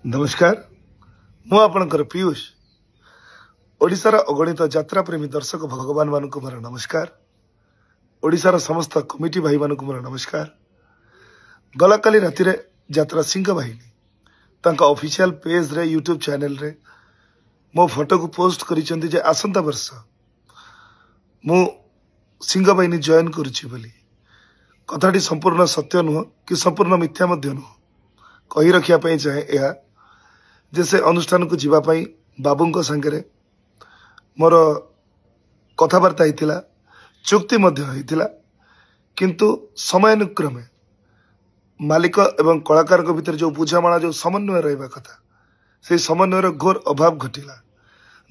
नमस्कार मु आपणकर पीयूष ओडिशार अगणित यात्रा प्रेमी दर्शक भगवान मानक मोर नमस्कार। ओडिशार समस्त कमिटी भाई मानक मोर नमस्कार। गला काली राति रे यात्रा सिंह बाहिनी तांका ऑफिशियल पेज रे यूट्यूब चैनल रे मो फोटो को पोस्ट करिसेंती जे आसंता वर्ष मु सिंह बाहिनी जॉइन करूची बोली। कथाटी संपूर्ण सत्य नुह कि संपूर्ण मिथ्या मध्य नुह कही रखिया पई चाहे एहा जैसे अनुष्ठान को जीवाई बाबू सांगे मोर कथबार्ता होता चुक्ति होता किंतु समयानुक्रमे मालिक एवं कलाकार भितर जो बुझामणा जो समन्वय रहा कथा से समन्वयर घोर अभाव घटिला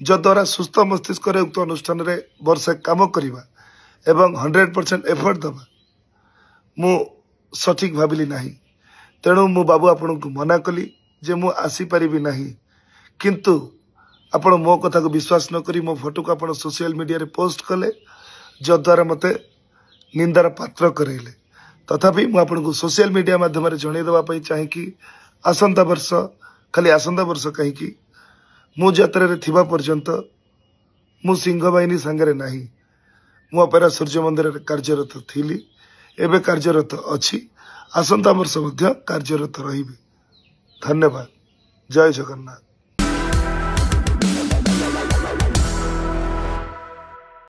जद्वारा सुस्थ मस्तिष्क उक्त अनुष्ठान रे वर्षे काम करवा एवं 100% एफर्ट दबा मु सठिक भाविली नहीं। तेणु मु बाबू आपण को मना कली जे मु आसी परिबी नहीं किंतु आपण मो कथा को विश्वास न करी मो फोटो को आपण सोशल मीडिया रे पोस्ट कले जद्वारा मते निंदार पात्र करेले। तथापि मु आपण को सोशल मीडिया माध्यम रे जणै देबा पई चाहे कि आसंता वर्ष खाली आसंता वर्ष कहीं कि मु यात्रा रे थिबा पर्यंत मु सिंह बाहिनी संगे नहीं मु अपेरा सूर्य मंदिर रे कार्यरत थिली एबे कार्यरत अछि आसंता वर्ष मध्य कार्यरत रहिबी। धन्यवाद। जय जगन्नाथ।